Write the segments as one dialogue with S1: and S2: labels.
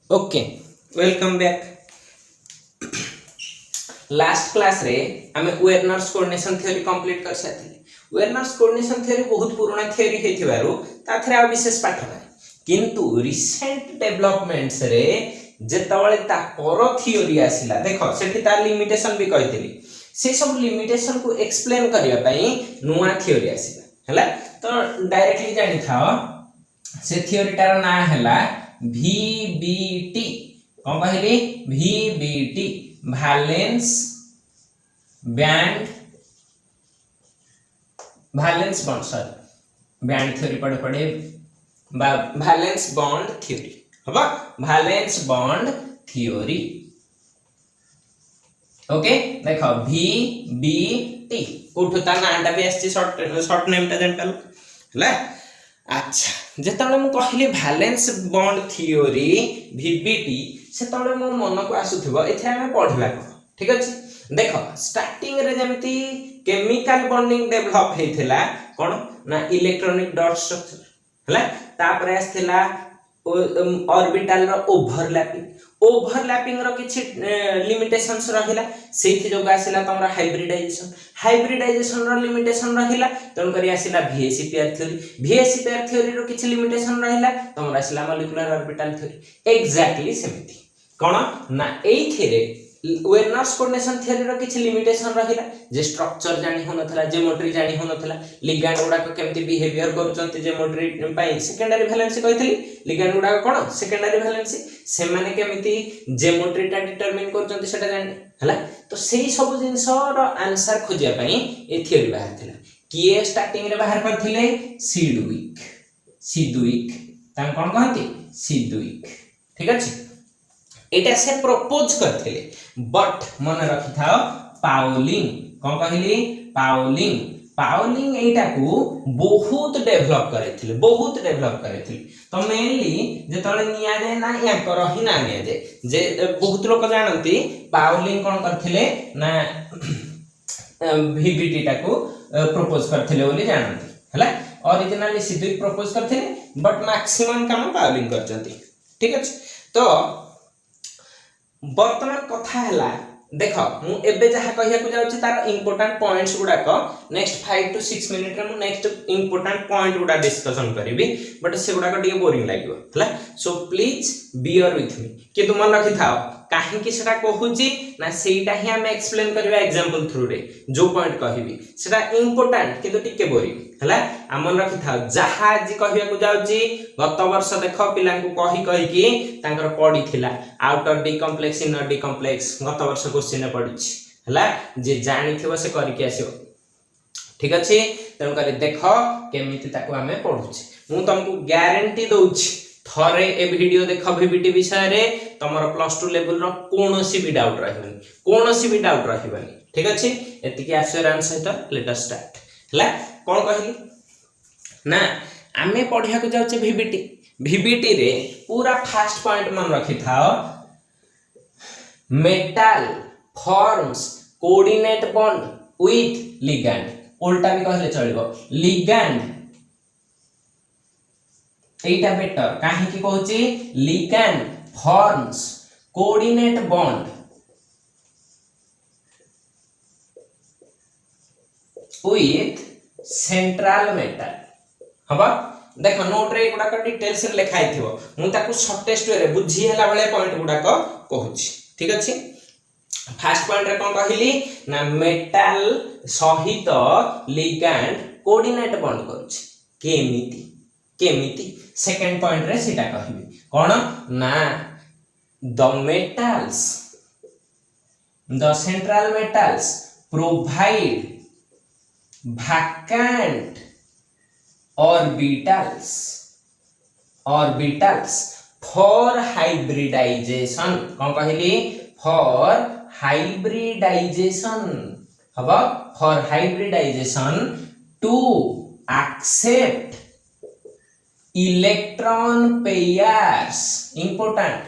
S1: Okay welcome back. Last class रे आमे वेर्नर्स coordination theory complete कर साथि। वेर्नर्स कोऑर्डिनेशन थ्योरी बहुत पुराना थ्योरी हेथिबारु ताथरे आ विशेष पाठ ना, किंतु रिसेंट डेवलपमेंट्स रे जेतबळे ता पर थ्योरी आसिला देखो सेठी तार लिमिटेशन भी कहितली, से सब लिमिटेशन को एक्सप्लेन करिया पई नुवा थ्योरी आसिला हला। तो डायरेक्टली जानि थाओ से थ्योरी तार ना हला VBT। कौन कहली VBT valence band valence bond sorry band theory पढ़े पढ़े वैलेंस बॉन्ड थ्योरी हबा वैलेंस बॉन्ड थ्योरी। ओके देखो VBT कोठो ता नाटा भी आछि शॉर्ट नेम ता जानतल हला। अच्छा जेतबळे मु कहली वैलेंस बॉन्ड थ्योरी VBT सेतबळे मोर मन को आसुथिबो एथे हम पढिबा ठीक अछि। देखो स्टार्टिंग रे जेमति केमिकल बॉन्डिंग डेवलप हेथिला कोन ना इलेक्ट्रॉनिक डॉट स्ट्रक्चर हला, तापर आस्थिला ऑर्बिटल रो ओवरलैपिंग रो किछि लिमिटेशंस रहिला, सेथि जोग आसिला तमरा हाइब्रिडाइजेशन रो लिमिटेशन रहिला, तन करी आसिला VSE पेयर थ्योरी रो किछि लिमिटेशन रहिला, तमरा आसिला मॉलिक्यूलर ऑर्बिटल थ्योरी। एग्जैक्टली सेमिति कोन ना एथिरे वेर्नर्स कोऑर्डिनेशन थ्योरी रो किछि लिमिटेशन रहिला, जे स्ट्रक्चर जानि होनथला, ज्योमेट्री जानि होनथला, लिगैंड गुडा को केमति बिहेवियर करचंती ज्योमेट्री पई सेकेंडरी वैलेंसी कहितली। लिगैंड गुडा कोन सेकेंडरी वैलेंसी से माने केमति ज्योमेट्री ता डिटरमाइन करचंती सेटा जानि हला। तो सेही सब जिंस रो आंसर खोजिया पई ए थ्योरी बाहर थिला। किए स्टार्टिंग रे बाहर करथिले सिडविक तां कोन कहंती सिडविक ठीक अछि। एटा से प्रपोज करथिले बट मन रखि थाओ पाउलिंग कोन कहली पाउलिंग एटा को बहुत डेवलप करेथिले। तो मेनली जेतले निया जाय ना या करहि ना निया जाय जे बहुत लोक जानंती पाउलिंग कोन करथिले ना VBT टा को प्रपोज करथिले बोली जानंती हला। ओरिजिनली सिद्विक प्रपोज करथिले बट मैक्सिमम काम पाउलिंग करचंती ठीक अछि। तो वर्तमान कथा हला देखो मु एबे जहा कहिया को जाउची तार इंपोर्टेंट पॉइंट्स गुडा को नेक्स्ट 5 to 6 मिनिट रे मु नेक्स्ट इंपोर्टेंट पॉइंट गुडा डिस्कशन करिवि, बट से गुडा को डी बोरिंग लागिवो हला। So please bear with me कि तुम मन रखि थाओ काहे कि सेटा कहूची ना सेटा ही हम एक्सप्लेन करबा एग्जांपल थ्रू रे जो पॉइंट कहिबी सेटा इंपोर्टेंट किंतु टिके बोरिंग हला। आ मन रखि थाओ जहा जी कहिया को जाउची गत वर्ष देखो पिलां को कहि कि तांकर पडी थिला outer D complex inner D complex गत वर्ष क्वेश्चन पडिछि हला। जे जानि थिबो से करि के आसियो ठीक अछि। तन करी देखो केमिति ताको हमें पढुछि मु तुमको गारंटी दउछि थरे ए वीडियो देखो VBT विषय रे तमर +2 लेवल रो कोनोसी भी डाउट रहबनी ठीक अछि। एतिकी एश्योरेंस सहित लेट अस स्टार्ट हला। कोन कहली ना आमे पढिया को जाउछे VBT रे पूरा फर्स्ट पॉइंट मन रखि थाओ metal forms coordinate bond with ligand, उल्टा भी कहले चलिबो लिगैंड एटा बेटर काहे कि कहूची ligand forms coordinate bond with central metal हबा। देखो नोट रे गुडा को डिटेल्स रे लिखाइ थिबो मु ताकू शॉर्टेस्ट वे रे बुझी हला बळे पॉइंट गुडा को कहूची ठीक अछि। फर्स्ट पॉइंट रे कोन कहली ना मेटल सहित लिगैंड कोऑर्डिनेट बॉन्ड करूची केमिति सेकंड पॉइंट रे सीटा कहबी कोन ना the central metals provide vacant orbitals for hybridization कोन कहली for hybridization to accept electron pairs important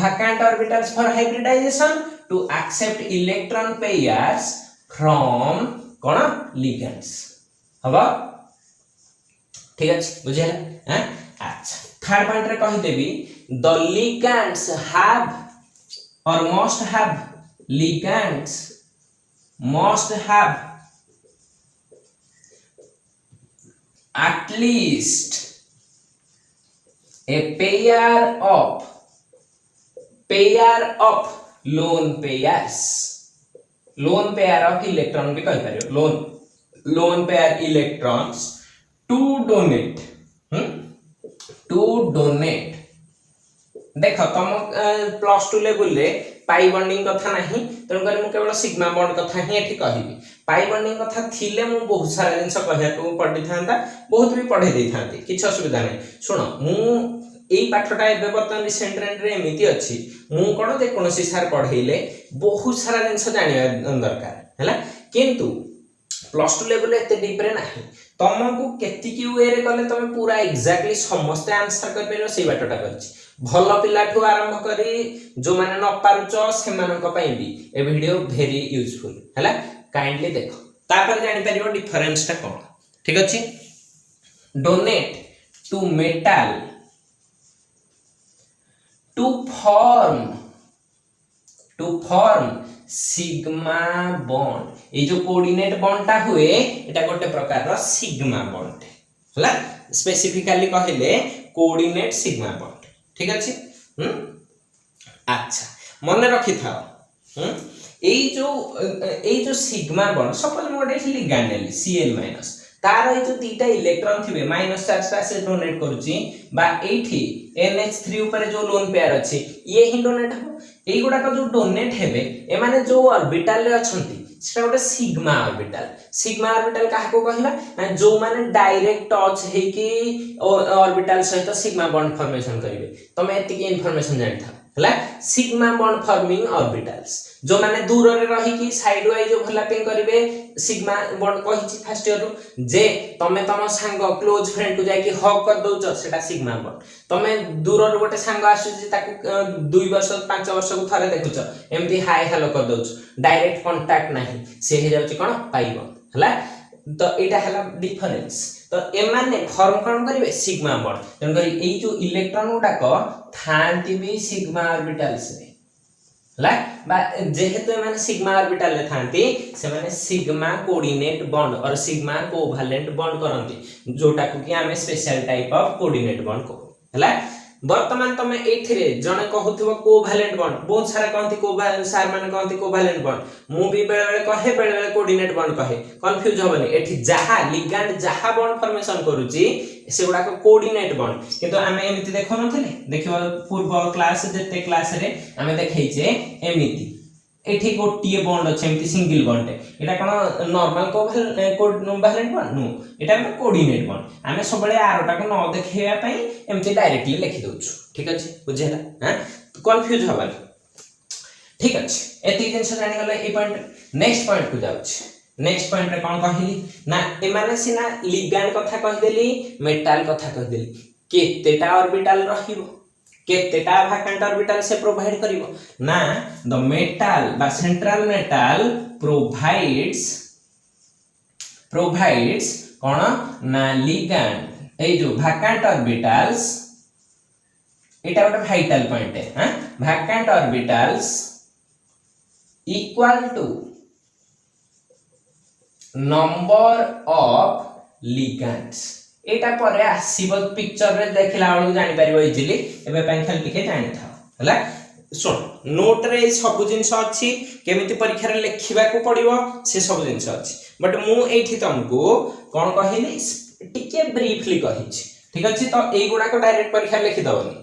S1: vacant orbitals for hybridization to accept electron pairs from cone ligands हबा ठीक अछि बुझियला। अच्छा थर्ड पॉइंट रे कहि देबी the ligands have or must have ligands must have at least a pair of lone pairs of electron भी कहि पारियो lone pair electrons to donate देख तुम प्लस 2 लेवल रे पाई बॉन्डिंग कथा नहीं तेणु कर मु केवल सिग्मा बॉन्ड कथा ही एठी कहबी पाई बॉन्डिंग कथा थिले मु बहुत सारा जिंस कहया को पढ़ी थांता बहुत भी पढ़े दे थांती किछ असुविधा नहीं सुनो मु एई पाठटा एबे बर्तन रिसेंट रेंड रे एमिति अछि मु कोन जे कोनोसी सार पढ़ेइले बहुत सारा जिंस जानिया दरकार हैला किंतु प्लस 2 लेवल एते डीप रे नाही तुमको केतिकी वे रे कले तुम पूरा एग्जैक्टली समस्त आंसर कर पेरो सेई बाटटा करछि भल पिला ठू आरंभ करी जो माने न पारुचो से मानन को पई भी ए वीडियो वेरी यूजफुल हैला काइंडली देखो तापर जानि परिबो डिफरेंस ता कोन ठीक अछि donate to metal to form sigma bond ए जो कोऑर्डिनेट बॉन्ड ता हुए एटा गोटे प्रकार रो सिग्मा बॉन्ड हैला स्पेसिफिकली कहले कोऑर्डिनेट सिग्मा बॉन्ड ठीक अछि अच्छा मन रखि थाओ एई जो सिग्मा बॉन्ड सपोज मोडे लिगैंड नेली Cl- तार ए जो तीटा इलेक्ट्रॉन थिबे माइनस चार्ज ता से डोनेट करूची बा एठी NH3 ऊपर जो लोन पेयर अछि ये ही डोनेट हो एई गुडा का जो डोनेट हेबे ए माने जो ऑर्बिटल रे अछंती सेटा गोटे सिग्मा ऑर्बिटल काहा को कहला जो माने डायरेक्ट टच हे कि ऑर्बिटल सहित सिग्मा बॉन्ड फॉर्मेशन करिवे तमे एतिकी इंफॉर्मेशन जानि था हला सिग्मा बॉन्ड फॉर्मिंग ऑर्बिटल्स जो माने दूर रे रही कि साइड वाइज ओवरलैपिंग करिवे सिग्मा बॉन्ड कहिछि फर्स्ट ईयर जे तमे तम संग क्लोज फ्रेंड को जाय कि हग कर दोछ सेटा सिग्मा बॉन्ड तमे दूर रे गोटे संग आसु जे ताकू 2 वर्ष 5 वर्ष को थारे देखुछ एमती हाय हेलो कर दोछ डायरेक्ट कांटेक्ट नाही से हे जाउछि कोन पाई बॉन्ड हला तो एटा हला डिफरेंस तो एमाने फॉर्म कोन करिवे सिग्मा बॉन्ड तन करी एई जो इलेक्ट्रॉन गुडा को थांती भी सिग्मा ऑर्बिटल्स रे हला बा जेहेतु माने सिग्मा ऑर्बिटल रे थांती से माने सिग्मा कोऑर्डिनेट बॉन्ड और सिग्मा कोवैलेंट बॉन्ड करंती जोटा को कि हमें special type of coordinate bond को हला वर्तमान तमे एथिरे जने कहउथबो कोवैलेंट बॉन्ड बहुत सारा कहंती कोवैलेंट सार माने कहंती कोवैलेंट बॉन्ड मु भी बेले कहे बेले कोऑर्डिनेट बॉन्ड कहे कंफ्यूज होबनी एठी जहा लिगैंड जहा बॉन्ड फॉर्मेशन करूची सेगुडा को कोऑर्डिनेट बॉन्ड किंतु हमें एमिति देखो नथिले देखिबा पूर्व क्लास जेते क्लास रे हमें देखैचे एमिति एठी गोटिए बॉन्ड अछि एमिति सिंगल बॉन्ड एटा कोन नॉर्मल कोवैलेंट बॉन्ड नो एटा कोऑर्डिनेट बॉन्ड हमें सबले आरोटा को न देखैया पई एमिति डायरेक्टली लिखि दोछु ठीक अछि बुझेला हां कंफ्यूज होबा ठीक अछि एति जिंस जानि गले ए पॉइंट नेक्स्ट पॉइंट को जाउछि नेक्स्ट पॉइंट रे कोन कहिली ना ए माने सिना लिगैंड कथा कहि देली मेटल कथा कहि देली केतेटा ऑर्बिटल रहिबो केतेटा वैकेंट ऑर्बिटल से प्रोवाइड करिवो ना द मेटल बा सेंट्रल मेटल प्रोवाइड्स कोन ना लिगैंड ए जो वैकेंट ऑर्बिटल्स एटा गोटे वाइटल पॉइंट है हां vacant orbitals equal to number of ligands एटा परे आसीबो पिक्चर रे देखला वाला जानि परिबो इजीली एबे पेन खाली लिखे जानि था हला सुन नोट रे सब जिंस अछि केमिति परीक्षा रे लिखिबा को पड़िबो से सब जिंस अछि बट मु एठी तुमको कोन कहिली टिके ब्रीफली कहिछि ठीक अछि तो एई गुडा को डायरेक्ट परीक्षा लिखि दबनी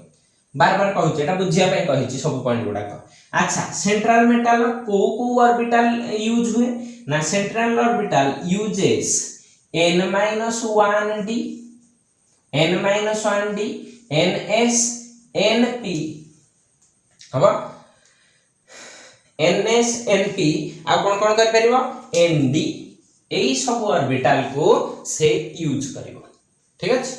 S1: बार बार कहूछि एटा बुझिया पे कहिछि सब पॉइंट गुडा को अच्छा सेंट्रल मेटल को ऑर्बिटल यूज हुए ना central orbital uses n-1d ns np हबो ns np आ कोन कोन कर परिबो nd एई सब ऑर्बिटल को से यूज करिवो ठीक अछि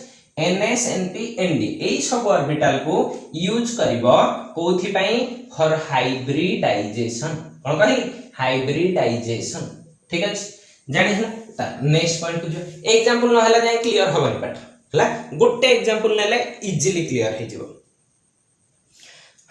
S1: ns np nd एई सब ऑर्बिटल को यूज करिवो कोथि पई फॉर हाइब्रिडाइजेशन कोन कहली हाइब्रिडाइजेशन ठीक अछि जानि हला नेक्स्ट पॉइंट को जो एग्जांपल न हला जाय क्लियर होबन पाठ हला गोटे एग्जांपल नेले इजीली क्लियर हे जिवो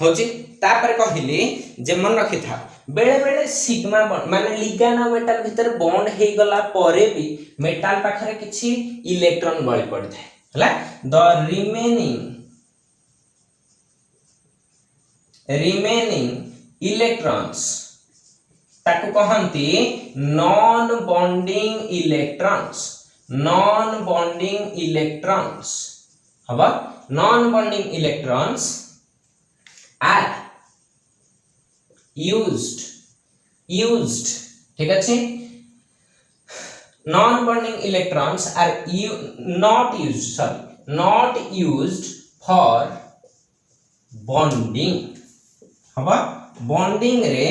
S1: होची तापर कहली जे मन रखि था बेले बेले सिग्मा बॉन्ड माने लिगैंड और मेटल भीतर बॉन्ड हे गला परे भी मेटल पाखरे किछि इलेक्ट्रॉन बळी पड़ि थाए हला द रिमेनिंग इलेक्ट्रॉन्स ताकू कहंती नॉन बॉन्डिंग इलेक्ट्रॉन्स हबा non bonding electrons are used ठीक अछि non bonding electrons are not used for bonding हबा bonding रे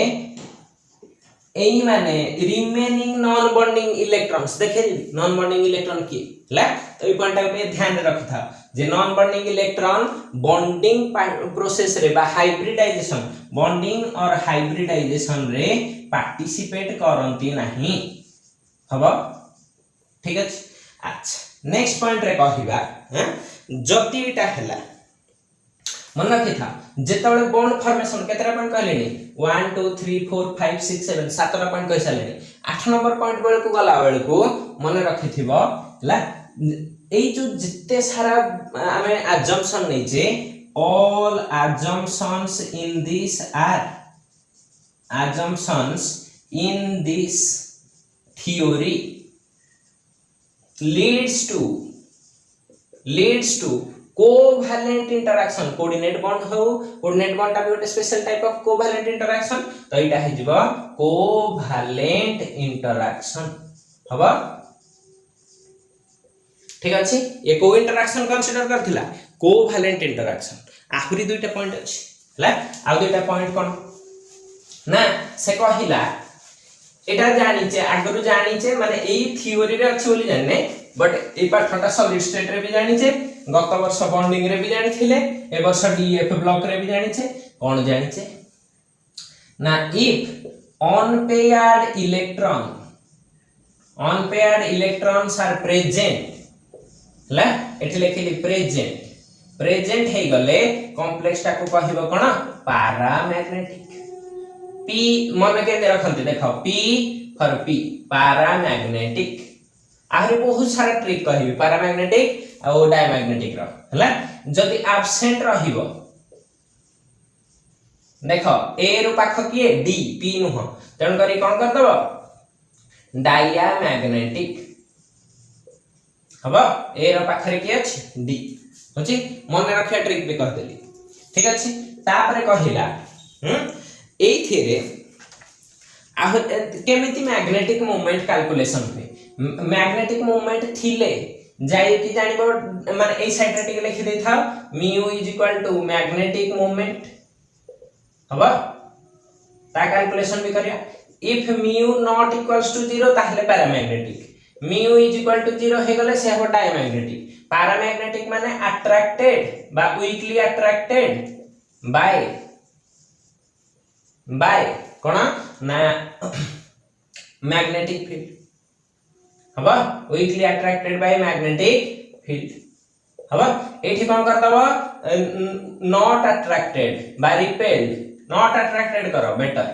S1: एई माने रिमेनिंग नॉन बॉन्डिंग इलेक्ट्रॉन्स देखे नॉन बॉन्डिंग इलेक्ट्रॉन की ला तो ई पॉइंट पे ध्यान रखता जे non bonding electron bonding process रे बा हाइब्रिडाइजेशन बॉन्डिंग और हाइब्रिडाइजेशन रे पार्टिसिपेट करंती नाही हबो ठीक अछि अच्छा नेक्स्ट पॉइंट रे कहिबा जतिटा हला मन रखि था जेतबे bond formation केतरा point कहलेनी 1 2 3 4 5 6 7 Satara point कहि सालेनी 8 नंबर पॉइंट बेल को गला बेल को मन रखि थिबो ला एई जो जिते सारा आमे अजम्पशन नै जे all assumptions in this theory leads to covalent interaction coordinate bond टा भी ଗୋଟେ special type of covalent interaction तो एटा हे जिवो covalent interaction हबा ठीक अछि ये को इंटरेक्शन कंसीडर करथिला covalent interaction आहुरी दुईटा पॉइंट अछि हला आ दुईटा पॉइंट कोन ना से कहिला एटा जानिचे आगरु जानिचे माने एई थ्योरी रे अछि बोली जाने बट ए पाठटा सॉलिड स्टेट रे भी जानिचे गत वर्ष बॉन्डिंग रे भी जानिथिले ए वर्ष डीएफ ब्लॉक रे भी जानिचे कोन जानिचे ना if unpaired electrons are present ला एठी लेखिली प्रेजेंट हे गले कॉम्प्लेक्स टा को कहबो कोन पैरामैग्नेटिक p मन के रखंती देखो p फॉर p पैरामैग्नेटिक आहुरी बहुत सारा ट्रिक कहबी पैरामैग्नेटिक और डायमैग्नेटिक रो हला जदी एब्सेंट रहिबो देखो a रो पाख किए d p नुह तण करी कोन कर दबो डायमैग्नेटिक हबा ए रो पाखरे की अछि d होची मन रखिया ट्रिक भी कह देली ठीक अछि तापरे कहिला एई थेरे आ केमिति मैग्नेटिक मोमेंट कैलकुलेशन हुए मैग्नेटिक मोमेंट थिले जाई कि जानिबो माने एई साइड रे टिके लिखि देई था μ मैग्नेटिक मोमेंट हबा ता कैलकुलेशन भी करिया इफ μ नॉट इक्वल्स टू 0 ताहले पैरामैग्नेटिक μ 0 हे गले से हो डायमैग्नेटिक पैरामैग्नेटिक माने अट्रैक्टेड बा वीकली अट्रैक्टेड बाय कोन ना मैग्नेटिक फील्ड हबा weakly attracted by magnetic field हबा एठी कोन करतबो not attracted by repelled not attracted करो better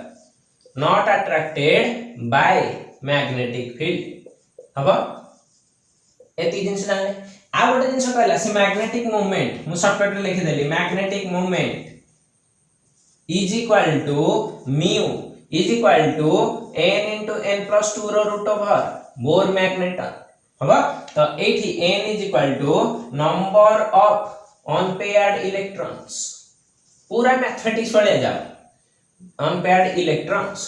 S1: not attracted by magnetic field हबा एती जिंस जाने आ गोटे जिंस कहला से मैग्नेटिक मोमेंट मु शॉर्टकट रे लिखि देली magnetic moment is equal to mu is equal to n into n plus 2 रो रूट ओवर बोर मैग्नेट हबा तो एठी n is equal to number of unpaired electrons पूरा मैथमेटिक्स पढ़े जाओ अनपेयर्ड इलेक्ट्रॉन्स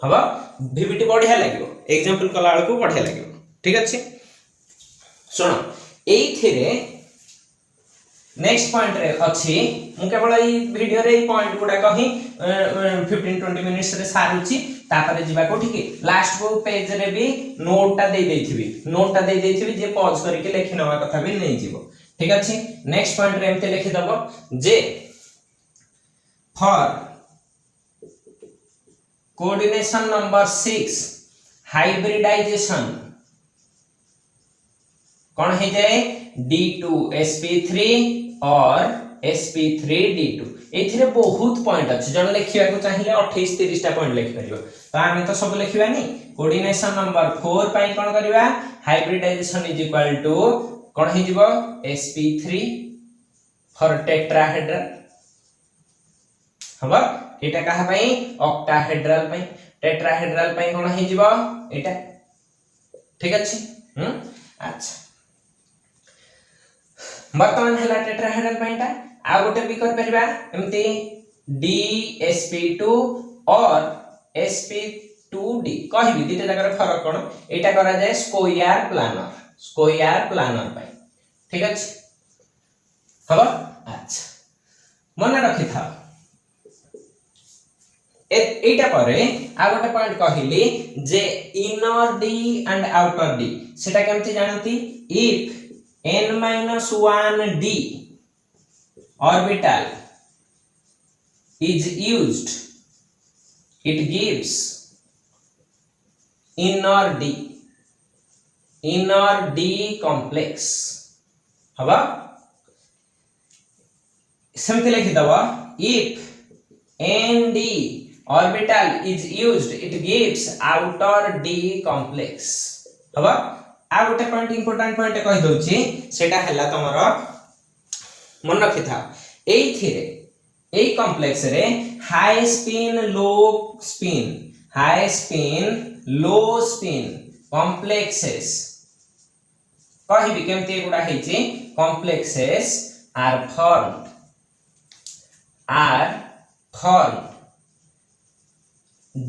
S1: हबा वीवीटी बढ़िया लागो एग्जांपल कला को बढ़िया लागो ठीक अछि सुनो एई थेरे नेक्स्ट पॉइंट रे अछि मु केवल ई वीडियो रे ई पॉइंट गुडा कहि 15-20 मिनिट्स रे सारुची तापरे जिबा को ठीक लास्ट को पेज रे भी नोट टा दे देथिबी जे पॉज करके लिखि नवा कथा भी नै जिवो ठीक अछि नेक्स्ट पॉइंट रे एमते लिखि दबो जे फॉर कोऑर्डिनेशन नंबर 6 हाइब्रिडाइजेशन कौन हो जाए D2sp3 और sp3d2 एथिरे बहुत पॉइंट अछि जण लिखिया को चाहिए 28 30 टा पॉइंट लिख परियो तो आमे तो सब लिखिबा नहीं कोऑर्डिनेशन नंबर 4 पाई कोन करबा हाइब्रिडाइजेशन इज इक्वल टू कोन हे जिवो sp3 फॉर टेट्राहेड्रल हबा एटा कहा पई ऑक्टाहेड्रल पई टेट्राहेड्रल पई कोन हे जिवो एटा ठीक अछि अच्छा वर्तमान हला टेट्राहेड्रल पॉइंट आ गोटे भी कर परबा एमती DsP2 और sp2d कहबी दिते जकर फरक कोन एटा करा जाय स्क्वायर प्लानर पाई ठीक अछि हबा अच्छा मन रखि था एटा परे आ गोटे पॉइंट कहिली जे inner d and outer d सेटा केमति जानती if n-1d orbital is used it gives inner d complex हवा समझ लिखि दवा if nd orbital is used it gives outer d complex हवा आ गोटे पॉइंट इंपोर्टेंट पॉइंट कहि दउची सेटा हला तमरो मन रखि था एई कॉम्प्लेक्स रे high spin low spin complexes कहिबी केमते गुडा हेची complexes are formed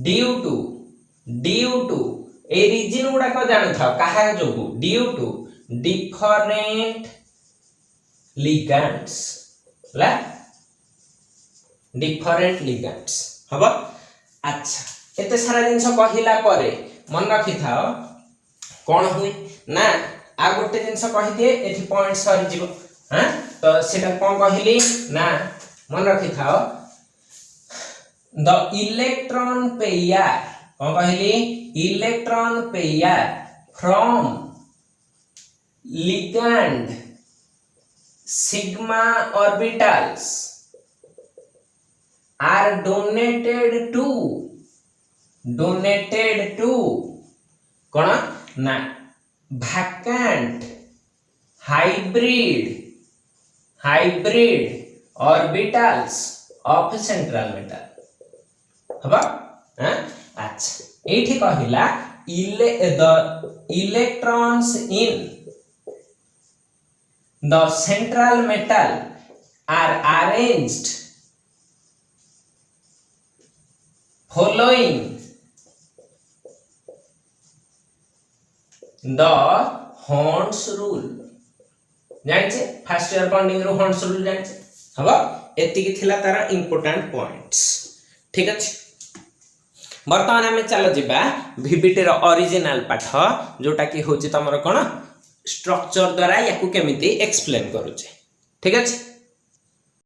S1: due to a reason गुडा को जान था कहा जोगु ड्यू टू डिफरेंट लिगेंड्स ला डिफरेंट लिगेंड्स हबो अच्छा एते सारा जिंस कहिला परे मन रखि थाओ कोन हुई ना आ गोटे जिंस कहि दे एथि पॉइंट सरी जीवो हां तो सेटा कोन कहिली ना मन रखि थाओ द इलेक्ट्रॉन पेयर कोन कहिली electron pair from ligand sigma orbitals are donated to कोन ना vacant hybrid orbitals of central metal हबा अच्छा एठी कहिला the electrons in the central metal are arranged following the Horn's rule जानछे फर्स्ट ईयर बॉन्डिंग रो हॉर्न्स रूल जानछे हबा एति की थिला तारा इंपोर्टेंट पॉइंट्स ठीक अछि वर्तमान आमे चलो जिबा VBT रो ओरिजिनल पाठ जोटा की होची तमरो कोन स्ट्रक्चर द्वारा याकू केमिति एक्सप्लेन करूचे ठीक अछि।